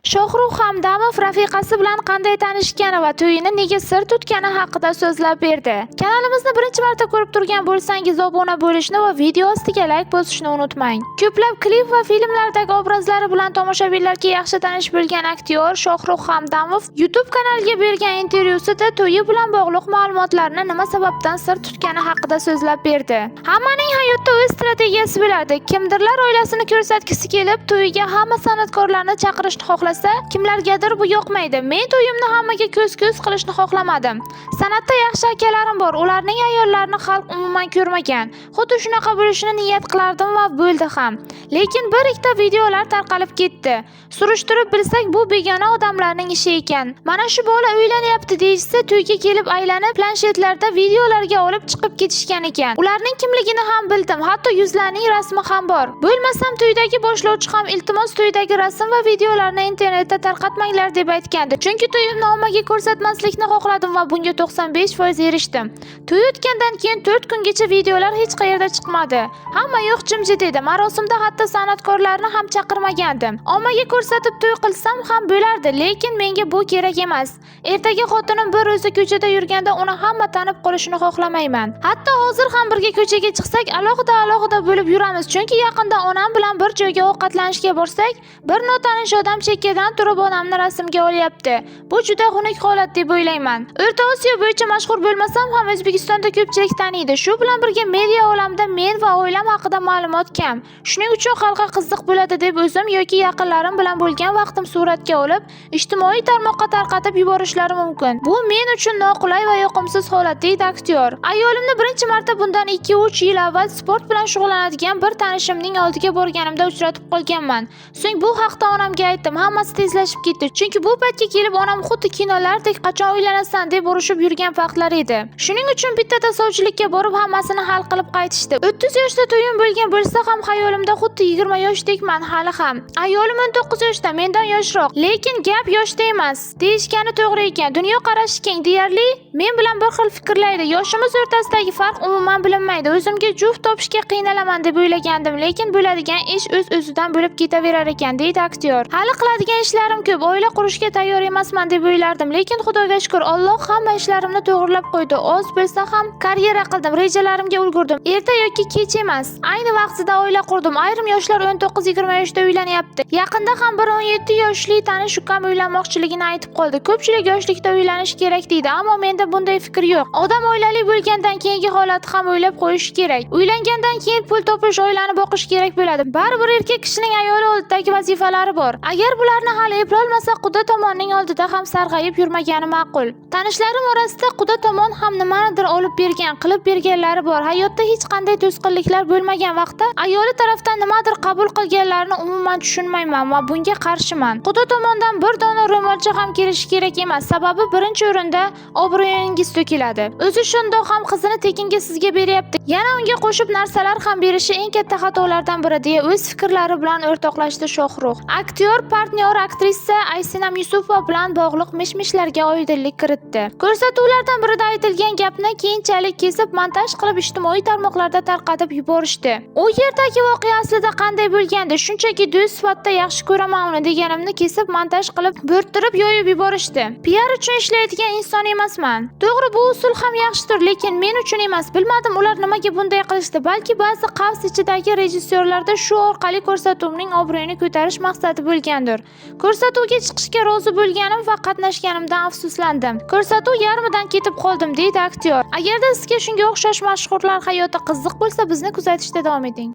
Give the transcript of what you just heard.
Shohrux Hamdamov rafiqasi bilan qanday tanishgani va to'yini nega sir tutgani haqida so'zlab berdi. Kanalimizni birinchi marta ko'rib turgan bo'lsangiz obuna bo'lishni va video ostiga like bosishni unutmang. Ko'plab klip va filmlardagi obrazlari bilan tomoshabinlarga yaxshi tanish bo'lgan aktyor Shohrux Hamdamov YouTube kanaliga bergan intervyusida to'yi bilan bog'liq ma'lumotlarni nima sababdan sir tutgani haqida so'zlab berdi. Hammaning hayotda o'z strategiyasi bo'ladi. Kimdirlar oilasini ko'rsatgisi kelib, to'yiga hamma san'atkorlarni chaqirishni xohlasa, kimlargadir bu yoqmaydi. Men to'yimni hammaga ko'z-ko'z qilishni xohlamadim. San'atda yaxshi akalarim bor, ularning ayollarini xalq umuman ko'rmagan. Xuddi shunaqa bo'lishini niyat qilardim va bo'ldi ham. Lekin bir ikkita videolar tarqalib ketdi. Surishtirib bilsak, bu begona odamlarning ishi ekan. Mana shu bola uylanyapti deyishsa, to'yga kelib aylanib, planshetlarda videolarga olib chiqib ketishgan ekan. Ularning kimligini ham bildim, hatto yuzlarining rasmi ham bor. Bo'lmasam to'ydagi boshlovchi ham iltimos to'ydagi rasm va videolarni internetda tarqatmanglar deb aytgandi. Chunki to'yimni ommaga ko'rsatmaslikni xohladim va bunga 95% erishdim. To'y o'tgandan keyin 4 kungacha videolar hech qayerda chiqmadi. Hamma yo'q jimjit edi. Marosimda hatto san'atkorlarni ham chaqirmagandim. Ommaga ko'rsatib to'y qilsam ham bo'lardi, lekin menga bu kerak emas. Ertaga xotinim bir o'zi ko'chada yurganda uni hamma tanib qolishini xohlamayman. Hatto hozir ham birga ko'chaga chiqsak, alohida bo'lib yuramiz, chunki yaqinda onam bilan bir joyga ovqatlanishga borsak, bir notanish odam chekkadan turib onamni rasmga olyapti. Bu juda xunuk holat deb o'ylayman. O'rta Osiyo bo'yicha mashhur bo'lmasam ham O'zbekistonda ko'pchilik taniydi. Shu bilan birga media olamida men va oilam haqida ma'lumot kam. Shuning uchun xalqqa qiziq bo'ladi deb o'zim yoki yaqinlarim bilan bo'lgan vaqtim suratga olib, ijtimoiy tarmoqqa tarqatib yuborishlari mumkin. Bu men uchun noqulay va yoqimsiz holat, deydi aktyor. Ayolimni birinchi marta bundan 2-3 yil avval sport bilan shug'ullanadigan bir tanishimning oldiga borganimda uchratib qolganman. So'ng bu haqda onamga aytdim. Hammasi tezlashib ketdi. Chunki bu paytga kelib onam xuddi kinolardek qachon uylanasan deb urushib yurgan vaqtlar edi. Shuning uchun bitta tasovchilikka borib hammasini hal qilib qaytishdi. 30 yoshda to'yim bo'lgan bo'lsa ham xayolimda xuddi 20 yoshdekman hali ham. Ayolim 19 yoshda, mendan yoshroq, lekin gap yoshda emas. Deyishgani to'g'ri ekan. Dunyo qarashi keng, deyarli men bilan bir xil fikrlaydi. Yoshimiz o'rtasidagi farq umuman bilinmaydi. O'zimga juft topishga qiynalaman deb o'ylagandim, lekin bo'ladigan ish o'z-o'zidan bo'lib ketaverar ekan, deydi aktyor. Hali qiladigan ishlarim ko'p, oila qurishga tayyor emasman deb o'ylardim, lekin Xudoga shukr, Alloh hamma ishlarimni to'g'rilab qo'ydi. Oz bo'lsa ham karyera qildim, rejalarimga ulgurdim. Erta yoki kech emas, ayni vaqtida oila qurdim. Ayrim yoshlar 19-20 yoshda uylanyapti. Yaqinda ham bir 17 yoshli tanish ukam uylanmoqchiligini aytib qoldi. Ko'pchilik yoshlikda uylanish kerak deydi, ammo menda bunday fikr yo'q. Odam oilali bo'lgandan keyingi holatni ham o'ylab qo'yish kerak. Uylangandan keyin pul topish, oilani boqish kerak bo'ladi. Baribir erkak kishining ayoli oldidagi vazifalari bor. Agar bularni hal eplolmasa, quda tomonning oldida ham sarg'ayib yurmagani ma'qul. Tanishlarim orasida quda tomon ham nimanidir olib bergan, qilib berganlari bor. Hayotda hech qanday to'sqinliklar bo'lmagan vaqtda ayoli tarafdan nimadir qabul qilganlarini umuman tushunmayman va bunga qarshiman. Quda tomondan bir dona ro'molcha ham kelishi kerak emas, sababi birinchi o'rinda obro'yingiz to'kiladi. O'zi shundoq ham qizini tekinga sizga beryapti. Yana unga qo'shib narsalar ham berishi eng katta xatolardan biri, deya o'z fikrlari bilan o'rtoqlashdi Shohrux. Aktyor partnyor aktrisa Aysinam Yusupova bilan bog'liq mish-mishlarga oydinlik kiritdi. Ko'rsatuvlardan birida aytilgan gapni keyinchalik kesib montaj qilib ijtimoiy tarmoqlarda tarqatib yuborishdi. U yerdagi voqea aslida qanday bo'lgandi? Shunchaki do'st sifatida yaxshi ko'raman uni deganimni kesib montaj qilib bo'rttirib yoyib yuborishdi. PR uchun ishlaydigan inson emasman. To'g'ri, bu usul ham yaxshidir, lekin men uchun emas. Bilmadim ular nimaga bunday qilishdi. Balki ba'zi qavs ichidagi rejissyorlarda shu orqali ko'rsatuvning obro'yini ko'tarish maqsadi bo'lgandir. Ko'rsatuvga chiqishga rozi bo'lganim va qatnashganimdan afsuslandim. Ko'rsatuv yarmidan ketib qoldim, deydi aktyor. Agarda sizga shunga o'xshash mashhurlar hayoti qiziq bo'lsa, bizni kuzatishda davom eting.